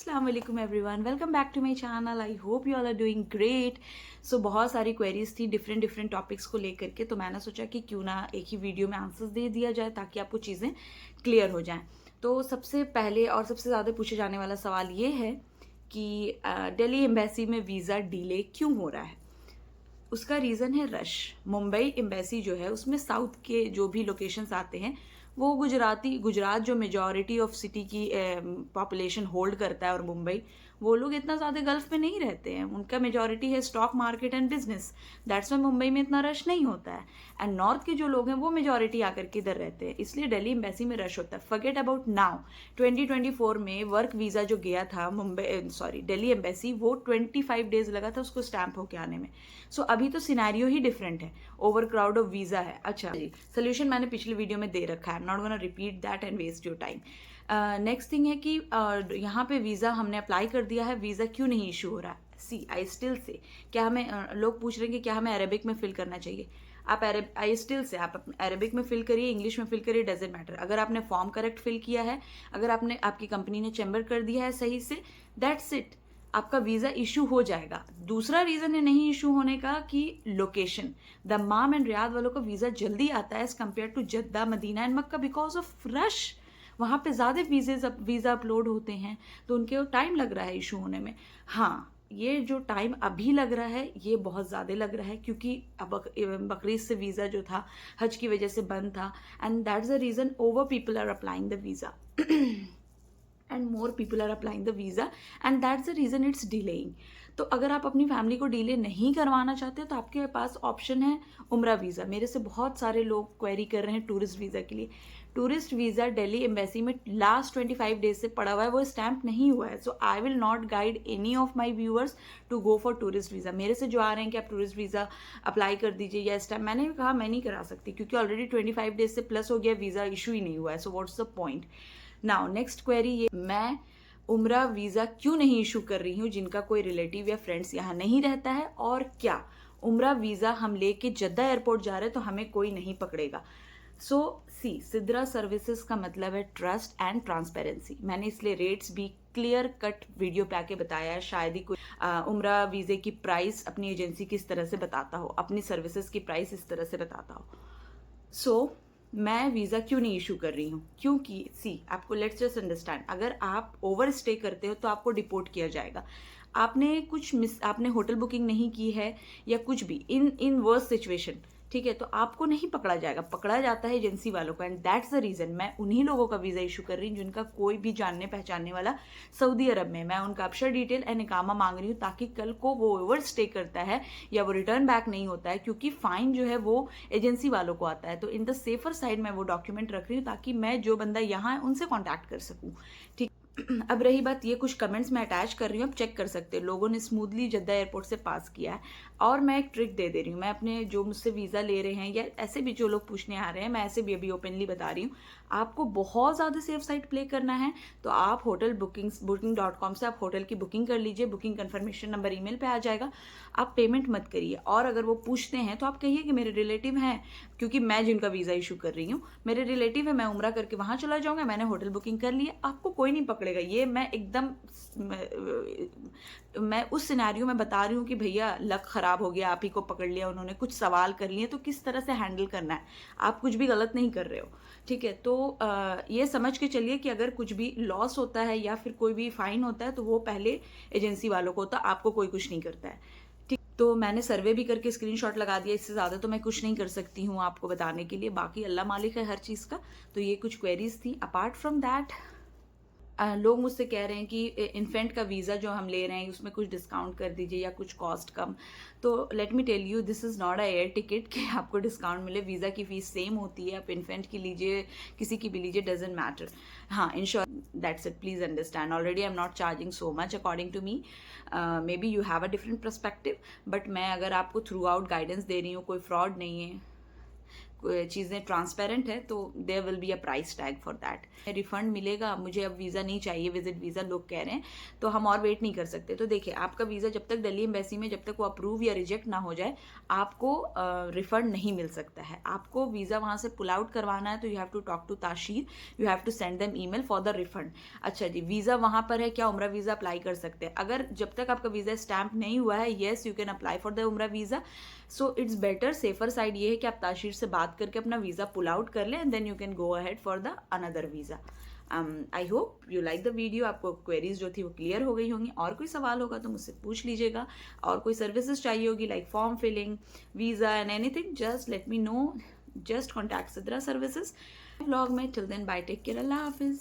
अस्सलाम वालेकुम everyone, welcome back to my channel. I hope you all are doing great. So बहुत सारी queries थी डिफरेंट डिफरेंट टॉपिक्स को लेकर के, तो मैंने सोचा कि क्यों ना एक ही वीडियो में आंसर्स दे दिया जाए ताकि आपको चीज़ें क्लियर हो जाएं। तो सबसे पहले और सबसे ज़्यादा पूछे जाने वाला सवाल ये है कि दिल्ली एम्बेसी में वीज़ा डिले क्यों हो रहा है। उसका रीज़न है रश। मुंबई एम्बेसी जो है उसमें साउथ के जो भी लोकेशंस आते हैं वो गुजरात जो मेजॉरिटी ऑफ सिटी की पॉपुलेशन होल्ड करता है, और मुंबई वो लोग इतना ज़्यादा गल्फ में नहीं रहते हैं, उनका मेजॉरिटी है stock market and business. That's why Mumbai में इतना रश नहीं होता है। एंड नॉर्थ के जो लोग हैं वो मेजॉरिटी आकर के इधर रहते हैं, इसलिए दिल्ली एम्बेसी में रश होता है। Forget about now. 2024 में वर्क वीज़ा जो गया था दिल्ली एम्बेसी, वो 25 डेज लगा था उसको स्टैंप होके आने में। सो अभी तो सिनेरियो ही डिफरेंट है, ओवर क्राउड ऑफ वीज़ा है। अच्छा जी, सोल्यूशन मैंने पिछली वीडियो में दे रखा है, I am not gonna repeat that and waste your time. Next thing है कि यहाँ पे वीज़ा हमने अप्लाई कर दिया है, वीज़ा क्यों नहीं इशू हो रहा है। सी आई स्टिल से, क्या हमें लोग पूछ रहे हैं कि क्या हमें अरेबिक में फिल करना चाहिए। आप आई स्टिल से आप अरेबिक में फिल करिए, इंग्लिश में फिल करिए, डजेंट मैटर। अगर आपने फॉर्म करेक्ट फिल किया है, अगर आपकी कंपनी ने चेंबर कर दिया है सही से, दैट्स इट, आपका वीज़ा इशू हो जाएगा। दूसरा रीज़न है नहीं इशू होने का कि लोकेशन। दम्माम एंड रियाद वालों का वीज़ा जल्दी आता है as compare to Jeddah, Medina and Mecca, because of rush. वहाँ पे ज़्यादा वीज़ा अपलोड होते हैं, तो उनके टाइम लग रहा है इशू होने में। हाँ, ये जो टाइम अभी लग रहा है ये बहुत ज़्यादा लग रहा है, क्योंकि अब बकरीद से वीज़ा जो था हज की वजह से बंद था, and that's the reason over people are applying the visa and more people are applying the visa, and that's the reason it's delaying. तो अगर आप अपनी फैमिली को डिले नहीं करवाना चाहते तो आपके पास ऑप्शन है उम्रा वीज़ा। मेरे से बहुत सारे लोग क्वेरी कर रहे हैं टूरिस्ट वीज़ा के लिए। टूरिस्ट वीज़ा दिल्ली एम्बेसी में लास्ट 25 डेज से पड़ा हुआ है, वो स्टैम्प नहीं हुआ है। So I will not guide any of my viewers to go for tourist visa. मेरे से जो आ रहे हैं कि आप टूरिस्ट वीज़ा अप्लाई कर दीजिए या स्टैम्प, मैंने कहा मैं नहीं करा सकती, क्योंकि ऑलरेडी 25 डेज से प्लस हो गया, वीज़ा इशू ही नहीं हुआ है। So what's the point. Now next query, ये मैं उम्रा वीज़ा क्यों नहीं इशू कर रही हूँ जिनका कोई रिलेटिव या फ्रेंड्स यहाँ नहीं रहता है, और क्या उम्रा वीज़ा हम लेके जद्दा एयरपोर्ट जा रहे हैं तो हमें कोई नहीं पकड़ेगा। सो सी, सिद्रा सर्विसेज का मतलब है ट्रस्ट एंड ट्रांसपेरेंसी। मैंने इसलिए रेट्स भी क्लियर कट वीडियो पे आके बताया है। शायद ही कोई उम्रा वीज़े की प्राइस अपनी एजेंसी की इस तरह से बताता हो, अपनी सर्विसेज की प्राइस इस तरह से बताता हो। सो मैं वीज़ा क्यों नहीं इशू कर रही हूँ, क्योंकि सी, आपको लेट्स जस्ट अंडरस्टैंड, अगर आप ओवर स्टे करते हो तो आपको डिपोर्ट किया जाएगा। आपने होटल बुकिंग नहीं की है या कुछ भी इन वर्स्ट सिचुएशन, ठीक है, तो आपको नहीं पकड़ा जाएगा, पकड़ा जाता है एजेंसी वालों को। एंड दैट्स द रीज़न मैं उन्हीं लोगों का वीज़ा इशू कर रही हूँ जिनका कोई भी जानने पहचानने वाला सऊदी अरब में। मैं उनका अफशर डिटेल एंड इकामा मांग रही हूँ, ताकि कल को वो ओवर स्टे करता है या वो रिटर्न बैक नहीं होता है, क्योंकि फाइन जो है वो एजेंसी वालों को आता है। तो इन द सेफर साइड मैं वो डॉक्यूमेंट रख रही हूँ, ताकि मैं जो बंदा यहाँ है उनसे कॉन्टैक्ट कर सकूँ। ठीक। अब रही बात, ये कुछ कमेंट्स मैं अटैच कर रही हूँ, आप चेक कर सकते हैं। लोगों ने स्मूथली जद्दा एयरपोर्ट से पास किया है, और मैं एक ट्रिक दे रही हूँ। मैं अपने जो मुझसे वीज़ा ले रहे हैं या ऐसे भी जो लोग पूछने आ रहे हैं, मैं ऐसे भी अभी ओपनली बता रही हूँ। आपको बहुत ज़्यादा सेफ साइड प्ले करना है तो आप buking.com से आप होटल की बुकिंग कर लीजिए। बुकिंग कन्फर्मेशन नंबर ईमेल पे आ जाएगा, आप पेमेंट मत करिए। और अगर वो पूछते हैं तो आप कहिए कि मेरे रिलेटिव हैं, क्योंकि मैं जिनका वीज़ा इशू कर रही हूँ मेरे रिलेटिव है, मैं उम्रा करके वहाँ चला जाऊँगा, मैंने होटल बुकिंग कर ली है, आपको कोई नहीं पकड़ेगा। ये मैं एकदम मैं उस सिनेरियो में बता रही हूँ कि भैया लक खराब हो गया, आप ही को पकड़ लिया उन्होंने, कुछ सवाल कर लिए, तो किस तरह से हैंडल करना है। आप कुछ भी गलत नहीं कर रहे हो, ठीक है। तो ये समझ के चलिए कि अगर कुछ भी लॉस होता है या फिर कोई भी फाइन होता है तो वो पहले एजेंसी वालों को होता है, आपको कोई कुछ नहीं करता है, ठीक। तो मैंने सर्वे भी करके स्क्रीनशॉट लगा दिया, इससे ज़्यादा तो मैं कुछ नहीं कर सकती हूँ आपको बताने के लिए, बाकी अल्लाह मालिक है हर चीज़ का। तो ये कुछ क्वेरीज थी। अपार्ट फ्रॉम दैट, लोग मुझसे कह रहे हैं कि इन्फेंट का वीज़ा जो हम ले रहे हैं उसमें कुछ डिस्काउंट कर दीजिए या कुछ कॉस्ट कम। तो let me tell you, this is not a air ticket कि आपको डिस्काउंट मिले। वीज़ा की फ़ीस सेम होती है, आप इन्फेंट की लीजिए, किसी की भी लीजिए, डजेंट मैटर। हाँ, ensure, that's it, please understand. Already I am not charging so much according to me, may be you have a different perspective, but मैं अगर आपको थ्रू आउट गाइडेंस दे रही हूँ, कोई फ्रॉड नहीं है, चीज़ें ट्रांसपेरेंट है तो there will be a price tag for that. Refund मिलेगा, मुझे अब वीज़ा नहीं चाहिए, विजिट वीज़ा लोग कह रहे हैं, तो हम और वेट नहीं कर सकते। तो देखिए, आपका वीज़ा जब तक दिल्ली एम्बेसी में जब तक वो अप्रूव या रिजेक्ट ना हो जाए, आपको रिफंड नहीं मिल सकता है। आपको वीज़ा वहाँ से पुल आउट करवाना है तो you have to talk to Tasheer, you have to send them email for the refund. अच्छा जी, वीज़ा वहाँ पर है, क्या उम्रा वीज़ा अप्लाई कर सकते हैं? अगर जब तक आपका वीज़ा स्टैम्प नहीं हुआ है, yes you can apply for the उम्रा visa. So it's better, safer side ये है कि आप ताशीर से बात करके अपना वीज़ा पुल आउट कर लें and then you can go ahead for the another visa. I hope you like the video. आपको क्वेरीज जो थी वो क्लियर हो गई होंगी। और कोई सवाल होगा तो मुझसे पूछ लीजिएगा, और कोई सर्विसेज चाहिए होगी like form filling, visa and anything, just let me know, just contact Sidra services. Vlog में till then bye, take care, अल्लाह हाफिज़।